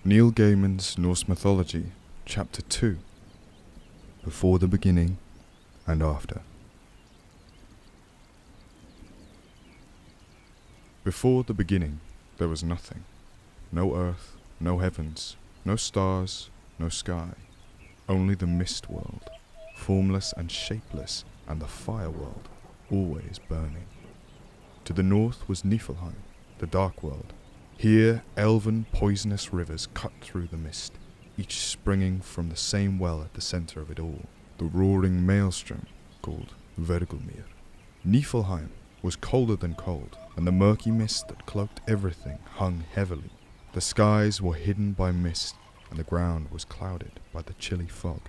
Neil Gaiman's Norse Mythology, Chapter 2, Before the Beginning and After. Before the beginning, there was nothing. No earth, no heavens, no stars, no sky. Only the mist world, formless and shapeless, and the fire world, always burning. To the north was Niflheim, the dark world. Here, elven, poisonous rivers cut through the mist, each springing from the same well at the centre of it all, the roaring maelstrom called Vergelmir. Niflheim was colder than cold, and the murky mist that cloaked everything hung heavily. The skies were hidden by mist, and the ground was clouded by the chilly fog.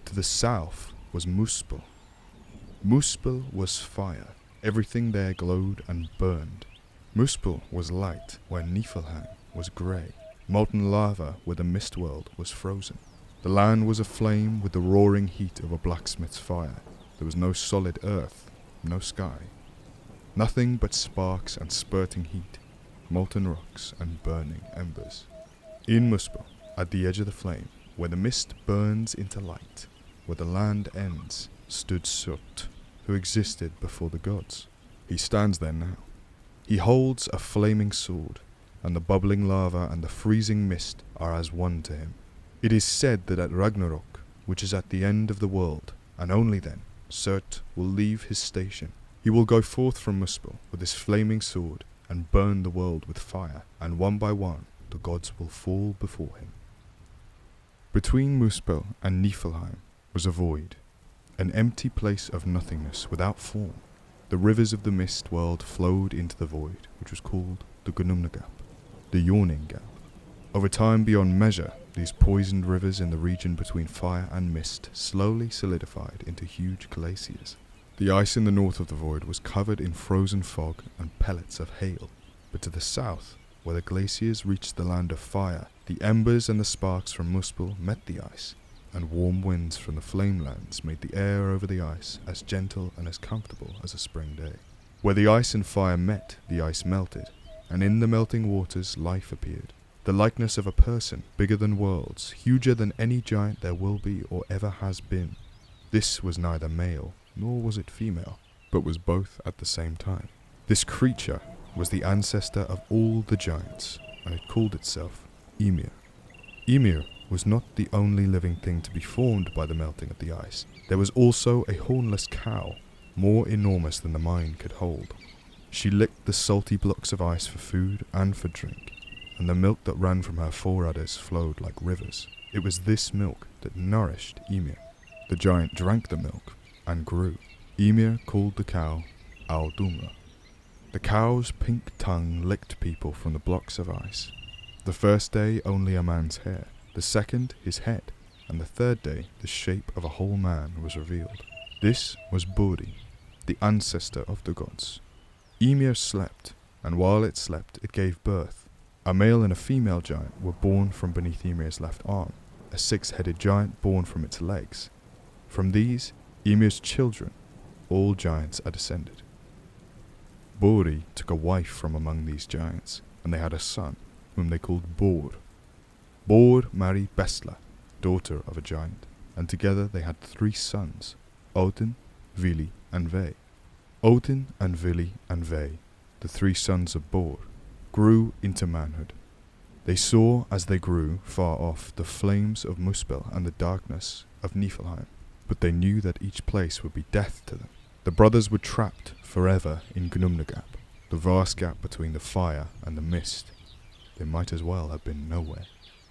To the south was Muspel. Muspel was fire. Everything there glowed and burned. Muspel was light, where Niflheim was grey. Molten lava, where the mist world was frozen. The land was aflame with the roaring heat of a blacksmith's fire. There was no solid earth, no sky. Nothing but sparks and spurting heat, molten rocks and burning embers. In Muspel, at the edge of the flame, where the mist burns into light, where the land ends, stood Surt, who existed before the gods. He stands there now. He holds a flaming sword, and the bubbling lava and the freezing mist are as one to him. It is said that at Ragnarok, which is at the end of the world, and only then, Surt will leave his station. He will go forth from Muspel with his flaming sword and burn the world with fire, and one by one the gods will fall before him. Between Muspel and Niflheim was a void, an empty place of nothingness without form. The rivers of the mist world flowed into the void, which was called the Gap, the Yawning Gap. Over time beyond measure, these poisoned rivers in the region between fire and mist slowly solidified into huge glaciers. The ice in the north of the void was covered in frozen fog and pellets of hail, but to the south, where the glaciers reached the land of fire, the embers and the sparks from Muspel met the ice, and warm winds from the flamelands made the air over the ice as gentle and as comfortable as a spring day. Where the ice and fire met, the ice melted, and in the melting waters life appeared. The likeness of a person, bigger than worlds, huger than any giant there will be or ever has been. This was neither male, nor was it female, but was both at the same time. This creature was the ancestor of all the giants, and it called itself Ymir. Ymir was not the only living thing to be formed by the melting of the ice. There was also a hornless cow, more enormous than the mind could hold. She licked the salty blocks of ice for food and for drink, and the milk that ran from her forerudders flowed like rivers. It was this milk that nourished Ymir. The giant drank the milk and grew. Ymir called the cow Aldumra. The cow's pink tongue licked people from the blocks of ice. The first day only a man's hair, the second his head, and the third day the shape of a whole man was revealed. This was Buri, the ancestor of the gods. Ymir slept, and while it slept it gave birth. A male and a female giant were born from beneath Ymir's left arm, a six-headed giant born from its legs. From these, Ymir's children, all giants, are descended. Buri took a wife from among these giants, and they had a son, whom they called Bor. Bor married Bestla, daughter of a giant, and together they had 3 sons, Odin, Vili, and Ve. Odin and Vili and Ve, the 3 sons of Bor, grew into manhood. They saw, as they grew, far off, the flames of Muspel and the darkness of Niflheim, but they knew that each place would be death to them. The brothers were trapped forever in Gap, the vast gap between the fire and the mist. They might as well have been nowhere.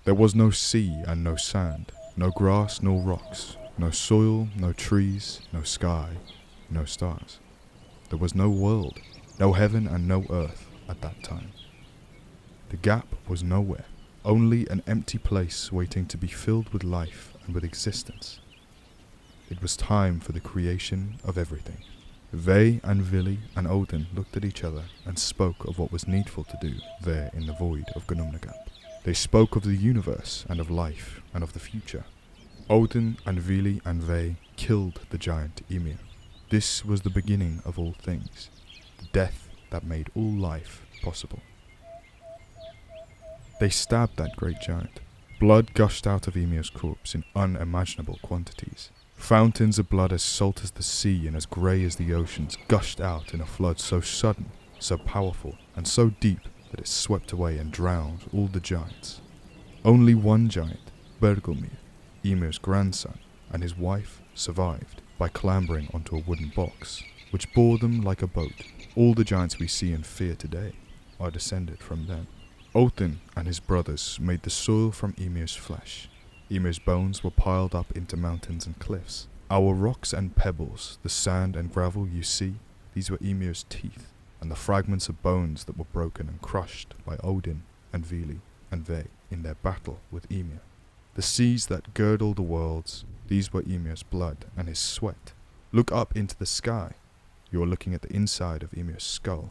There was no sea and no sand, no grass nor rocks, no soil, no trees, no sky, no stars. There was no world, no heaven and no earth at that time. The gap was nowhere, only an empty place waiting to be filled with life and with existence. It was time for the creation of everything. Ve and Vili and Odin looked at each other and spoke of what was needful to do there in the void of Gap. They spoke of the universe and of life and of the future. Odin and Vili and Ve killed the giant Ymir. This was the beginning of all things, the death that made all life possible. They stabbed that great giant, Blood gushed out of Ymir's corpse in unimaginable quantities. Fountains of blood as salt as the sea and as grey as the oceans gushed out in a flood so sudden, so powerful, and so deep that it swept away and drowned all the giants. Only one giant, Bergelmir, Ymir's grandson, and his wife survived by clambering onto a wooden box, which bore them like a boat. All the giants we see and fear today are descended from them. Odin and his brothers made the soil from Ymir's flesh. Ymir's bones were piled up into mountains and cliffs. Our rocks and pebbles, the sand and gravel you see, these were Ymir's teeth, and the fragments of bones that were broken and crushed by Odin and Vili and Ve in their battle with Ymir. The seas that girdle the worlds, these were Ymir's blood and his sweat. Look up into the sky. You are looking at the inside of Ymir's skull.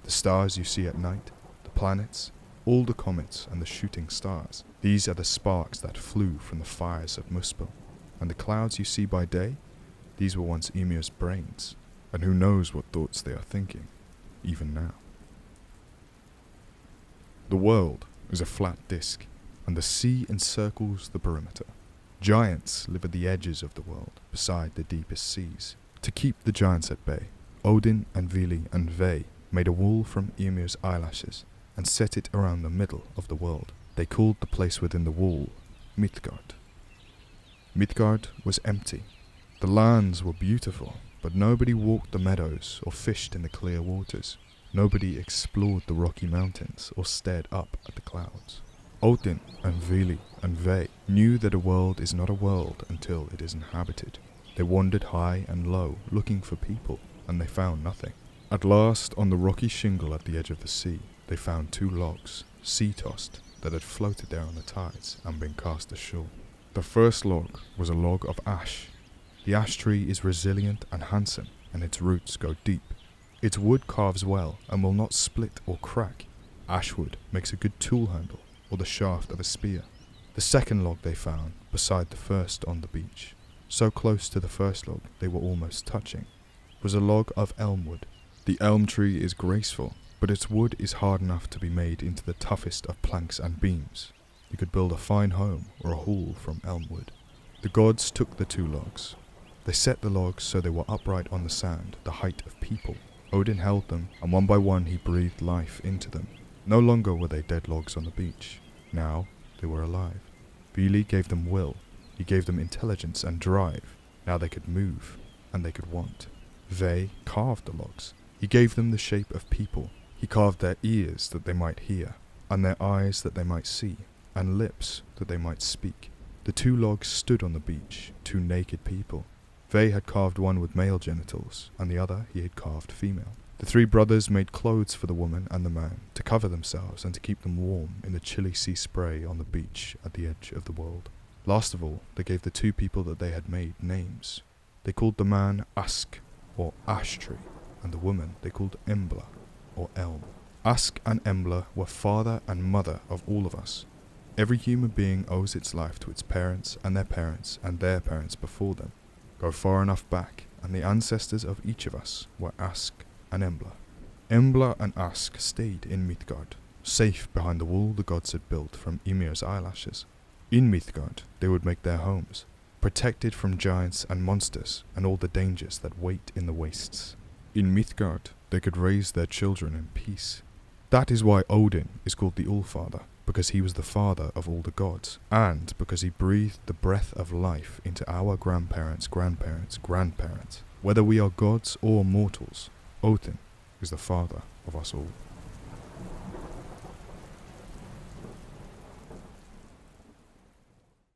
The stars you see at night, the planets, all the comets and the shooting stars, these are the sparks that flew from the fires of Muspel. And the clouds you see by day, these were once Ymir's brains, and who knows what thoughts they are thinking, even now. The world is a flat disk, and the sea encircles the perimeter. Giants live at the edges of the world, beside the deepest seas. To keep the giants at bay, Odin and Vili and Ve made a wall from Ymir's eyelashes and set it around the middle of the world. They called the place within the wall Midgard. Midgard was empty. The lands were beautiful, but nobody walked the meadows or fished in the clear waters. Nobody explored the rocky mountains or stared up at the clouds. Odin and Vili and Ve knew that a world is not a world until it is inhabited. They wandered high and low, looking for people, and they found nothing. At last, on the rocky shingle at the edge of the sea, they found 2 logs, sea-tossed, that had floated there on the tides and been cast ashore. The first log was a log of ash. The ash tree is resilient and handsome, and its roots go deep. Its wood carves well and will not split or crack. Ashwood makes a good tool handle or the shaft of a spear. The second log they found beside the first on the beach, so close to the first log they were almost touching, was a log of elm wood. The elm tree is graceful, but its wood is hard enough to be made into the toughest of planks and beams. You could build a fine home or a hall from elm wood. The gods took the 2 logs. They set the logs so they were upright on the sand, the height of people. Odin held them, and one by one he breathed life into them. No longer were they dead logs on the beach. Now they were alive. Vili gave them will. He gave them intelligence and drive. Now they could move, and they could want. Ve carved the logs. He gave them the shape of people. He carved their ears that they might hear, and their eyes that they might see, and lips that they might speak. The 2 logs stood on the beach, 2 naked people. Ve had carved one with male genitals, and the other he had carved female. The 3 brothers made clothes for the woman and the man, to cover themselves and to keep them warm in the chilly sea spray on the beach at the edge of the world. Last of all, they gave the 2 people that they had made names. They called the man Ask, or Ash Tree, and the woman they called Embla, or Elm. Ask and Embla were father and mother of all of us. Every human being owes its life to its parents and their parents before them. Go far enough back, and the ancestors of each of us were Ask and Embla. Embla and Ask stayed in Midgard, safe behind the wall the gods had built from Ymir's eyelashes. In Midgard they would make their homes, protected from giants and monsters and all the dangers that wait in the wastes. In Midgard they could raise their children in peace. That is why Odin is called the Allfather, because he was the father of all the gods, and because he breathed the breath of life into our grandparents' grandparents' grandparents. Whether we are gods or mortals, Odin is the father of us all.